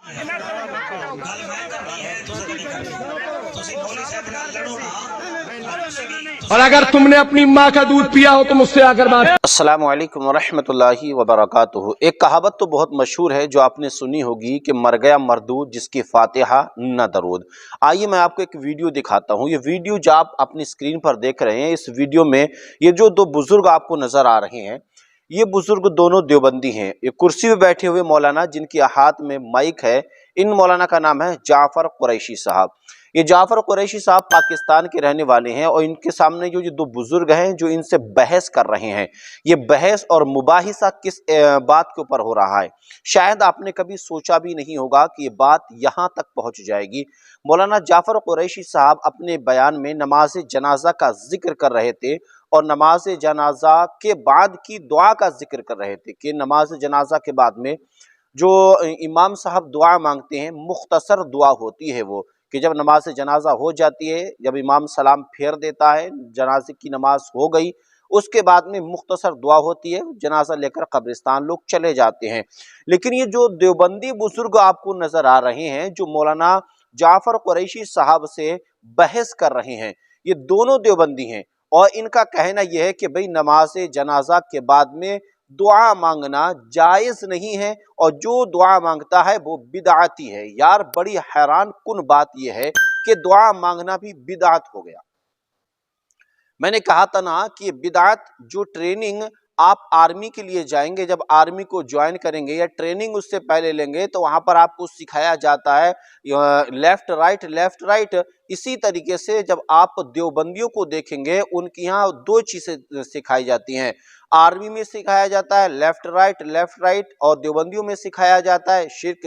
اور اگر تم نے اپنی ماں کا دودھ پیا ہو تو مجھ سے آ کر بات۔ السلام علیکم ورحمۃ اللہ وبرکاتہ۔ ایک کہاوت تو بہت مشہور ہے جو آپ نے سنی ہوگی کہ مر گیا مردود جس کی فاتحہ نہ درود۔ آئیے میں آپ کو ایک ویڈیو دکھاتا ہوں۔ یہ ویڈیو جو آپ اپنی اسکرین پر دیکھ رہے ہیں، اس ویڈیو میں یہ جو دو بزرگ آپ کو نظر آ رہے ہیں، یہ بزرگ دونوں دیوبندی ہیں۔ یہ کرسی پہ بیٹھے ہوئے مولانا جن کے ہاتھ میں مائک ہے، ان مولانا کا نام ہے جعفر قریشی صاحب۔ یہ جعفر قریشی صاحب پاکستان کے رہنے والے ہیں، اور ان کے سامنے جو دو بزرگ ہیں جو ان سے بحث کر رہے ہیں، یہ بحث اور مباحثہ کس بات کے اوپر ہو رہا ہے، شاید آپ نے کبھی سوچا بھی نہیں ہوگا کہ یہ بات یہاں تک پہنچ جائے گی۔ مولانا جعفر قریشی صاحب اپنے بیان میں نماز جنازہ کا ذکر کر رہے تھے، اور نماز جنازہ کے بعد کی دعا کا ذکر کر رہے تھے کہ نماز جنازہ کے بعد میں جو امام صاحب دعا مانگتے ہیں، مختصر دعا ہوتی ہے وہ، کہ جب نماز جنازہ ہو جاتی ہے، جب امام سلام پھیر دیتا ہے، جنازے کی نماز ہو گئی، اس کے بعد میں مختصر دعا ہوتی ہے، جنازہ لے کر قبرستان لوگ چلے جاتے ہیں۔ لیکن یہ جو دیوبندی بزرگ آپ کو نظر آ رہے ہیں جو مولانا جعفر قریشی صاحب سے بحث کر رہے ہیں، یہ دونوں دیوبندی ہیں، اور ان کا کہنا یہ ہے کہ بھئی نماز جنازہ کے بعد میں دعا مانگنا جائز نہیں ہے، اور جو دعا مانگتا ہے وہ بدعتی ہے۔ یار بڑی حیران کن بات یہ ہے کہ دعا مانگنا بھی بدعت ہو گیا۔ میں نے کہا تھا نا کہ یہ بدعت، جو ٹریننگ آپ آرمی کے لیے جائیں گے، جب آرمی کو جوائن کریں گے یا ٹریننگ اس سے پہلے لیں گے، تو وہاں پر آپ کو سکھایا جاتا ہے لیفٹ رائٹ لیفٹ رائٹ۔ اسی طریقے سے جب آپ دیوبندیوں کو دیکھیں گے، ان کی یہاں دو چیزیں سکھائی جاتی ہیں۔ آرمی میں سکھایا جاتا ہے لیفٹ رائٹ، اور دیوبندیوں میں سکھایا جاتا ہے شرک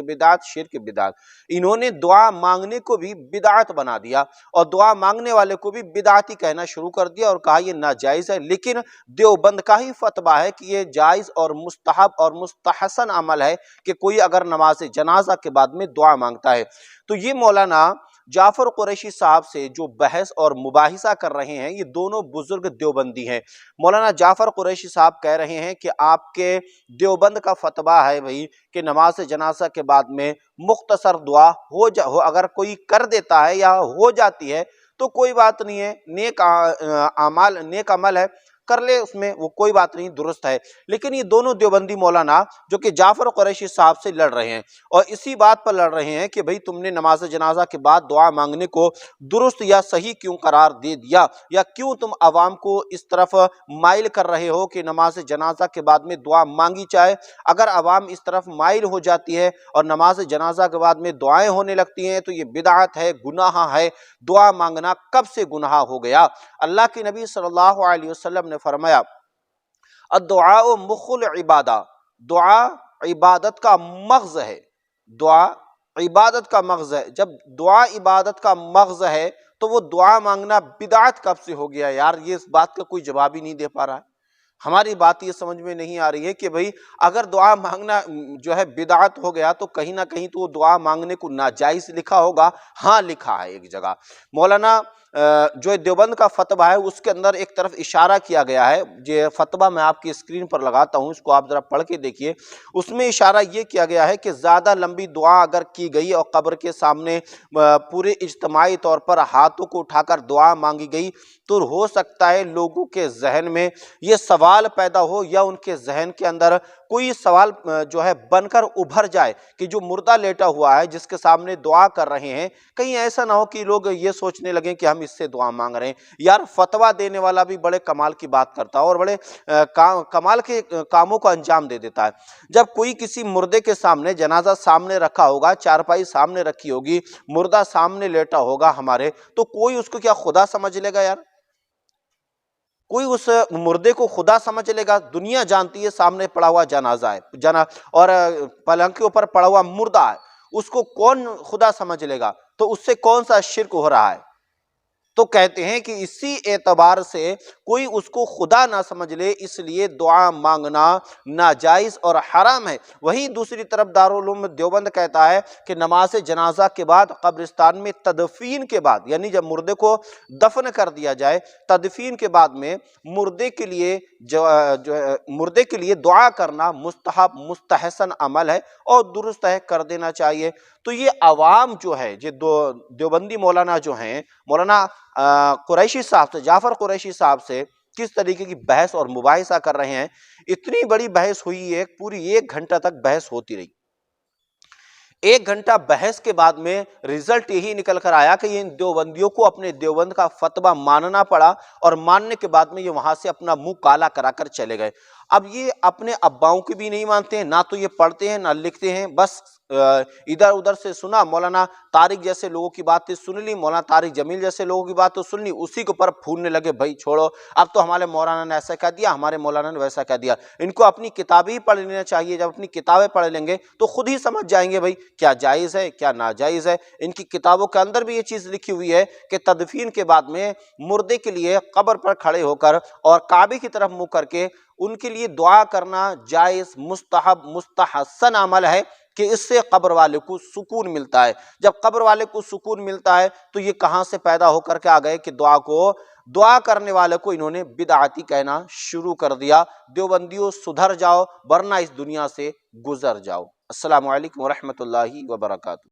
بدعت۔ انہوں نے دعا مانگنے کو بھی بدعت بنا دیا، اور دعا مانگنے والے کو بھی بدعتی کہنا شروع کر دیا، اور کہا یہ ناجائز ہے۔ لیکن دیوبند کا ہی فتویٰ ہے کہ یہ جائز اور مستحب اور مستحسن عمل ہے کہ کوئی اگر نماز جنازہ کے بعد میں دعا مانگتا ہے۔ تو یہ مولانا جعفر قریشی صاحب سے جو بحث اور مباحثہ کر رہے ہیں، یہ دونوں بزرگ دیوبندی ہیں۔ مولانا جعفر قریشی صاحب کہہ رہے ہیں کہ آپ کے دیوبند کا فتویٰ ہے بھئی کہ نماز جنازہ کے بعد میں مختصر دعا اگر کوئی کر دیتا ہے یا ہو جاتی ہے تو کوئی بات نہیں ہے، نیک عمل ہے، کر لے، اس میں وہ کوئی بات نہیں، درست ہے۔ لیکن یہ دونوں دیوبندی مولانا جو کہ جعفر قریشی صاحب سے لڑ رہے ہیں، اور اسی بات پر لڑ رہے ہیں کہ بھئی تم نے نماز جنازہ کے بعد دعا مانگنے کو درست یا صحیح کیوں قرار دے دیا، یا کیوں تم عوام کو اس طرف مائل کر رہے ہو کہ نماز جنازہ کے بعد میں دعا مانگی جائے۔ اگر عوام اس طرف مائل ہو جاتی ہے اور نماز جنازہ کے بعد میں دعائیں ہونے لگتی ہیں تو یہ بدعت ہے، گناہ ہے۔ دعا مانگنا کب سے گناہ ہو گیا؟ اللہ کے نبی صلی اللہ علیہ وسلم نے فرمایا الدعاء مخ العبادہ، دعا عبادت کا مغز ہے۔ دعا عبادت کا مغز ہے۔ جب دعا عبادت کا مغز ہے تو وہ دعا مانگنا بدعت کب سے ہو گیا؟ یار یہ اس بات کا کوئی جواب ہی نہیں دے پا رہا ہے۔ ہماری بات یہ سمجھ میں نہیں آ رہی ہے کہ بھئی اگر دعا مانگنا جو ہے بدعت ہو گیا تو کہیں نہ کہیں تو دعا مانگنے کو ناجائز لکھا ہوگا۔ ہاں لکھا ہے ایک جگہ۔ مولانا جو دیوبند کا فتویٰ ہے اس کے اندر ایک طرف اشارہ کیا گیا ہے، یہ فتویٰ میں آپ کی اسکرین پر لگاتا ہوں، اس کو آپ ذرا پڑھ کے دیکھیے۔ اس میں اشارہ یہ کیا گیا ہے کہ زیادہ لمبی دعا اگر کی گئی اور قبر کے سامنے پورے اجتماعی طور پر ہاتھوں کو اٹھا کر دعا مانگی گئی تو ہو سکتا ہے لوگوں کے ذہن میں یہ سوال پیدا ہو، یا ان کے ذہن کے اندر کوئی سوال جو ہے بن کر ابھر جائے کہ جو مردہ لیٹا ہوا ہے جس کے سامنے دعا کر رہے ہیں، کہیں ایسا نہ ہو کہ لوگ یہ سوچنے لگیں کہ ہم اس سے دعا مانگ رہے ہیں۔ یار فتویٰ دینے والا بھی بڑے کمال کی بات کرتا ہے اور بڑے کمال کے کاموں کو انجام دے دیتا ہے۔ جب کوئی کسی مردے کے سامنے، جنازہ سامنے رکھا ہوگا، چارپائی سامنے رکھی ہوگی، مردہ سامنے لیٹا ہوگا ہمارے، تو کوئی اس کو کیا خدا سمجھ لے گا؟ یار کوئی اس مردے کو خدا سمجھ لے گا؟ دنیا جانتی ہے سامنے پڑا ہوا جنازہ ہے اور پلنگ کے اوپر پڑا ہوا مردہ ہے، اس کو کون خدا سمجھ لے گا؟ تو اس سے کون سا شرک ہو رہا ہے؟ تو کہتے ہیں کہ اسی اعتبار سے کوئی اس کو خدا نہ سمجھ لے، اس لیے دعا مانگنا ناجائز اور حرام ہے۔ وہیں دوسری طرف دارالعلوم دیوبند کہتا ہے کہ نماز جنازہ کے بعد قبرستان میں تدفین کے بعد، یعنی جب مردے کو دفن کر دیا جائے، تدفین کے بعد میں مردے کے لیے دعا کرنا مستحب مستحسن عمل ہے اور درست ہے، کر دینا چاہیے۔ تو یہ عوام جو ہے، یہ دیوبندی مولانا جو ہیں، مولانا قریشی صاحب سے، جعفر قریشی صاحب سے کس طریقے کی بحث اور مباحثہ کر رہے ہیں، اتنی بڑی بحث ہوئی ہے، پوری 1 گھنٹہ تک بحث ہوتی رہی۔ 1 گھنٹہ بحث کے بعد میں رزلٹ یہی نکل کر آیا کہ ان دیوبندیوں کو اپنے دیوبند کا فتویٰ ماننا پڑا، اور ماننے کے بعد میں یہ وہاں سے اپنا منہ کالا کرا کر چلے گئے۔ اب یہ اپنے اباؤں کی بھی نہیں مانتے ہیں، نہ تو یہ پڑھتے ہیں نہ لکھتے ہیں، بس ادھر ادھر سے سنا، مولانا طارق جیسے لوگوں کی باتیں سن لی، مولانا طارق جمیل جیسے لوگوں کی باتیں سن لی، اسی کے اوپر پھولنے لگے، بھائی چھوڑو، اب تو ہمارے مولانا نے ایسا کہہ دیا، ہمارے مولانا نے ویسا کہہ دیا۔ ان کو اپنی کتابیں ہی پڑھ لینا چاہیے، جب اپنی کتابیں پڑھ لیں گے تو خود ہی سمجھ جائیں گے بھائی کیا جائز ہے کیا ناجائز ہے۔ ان کی کتابوں کے اندر بھی یہ چیز لکھی ہوئی ہے کہ تدفین کے بعد میں مردے کے لیے قبر پر کھڑے ہو کر اور کعبے کی طرف منہ کر کے ان کے لیے دعا کرنا جائز مستحب مستحسن عمل ہے، کہ اس سے قبر والے کو سکون ملتا ہے۔ جب قبر والے کو سکون ملتا ہے تو یہ کہاں سے پیدا ہو کر کے آ گئے کہ دعا کرنے والے کو انہوں نے بدعتی کہنا شروع کر دیا۔ دیوبندیوں سدھر جاؤ ورنہ اس دنیا سے گزر جاؤ۔ السلام علیکم ورحمۃ اللہ وبرکاتہ۔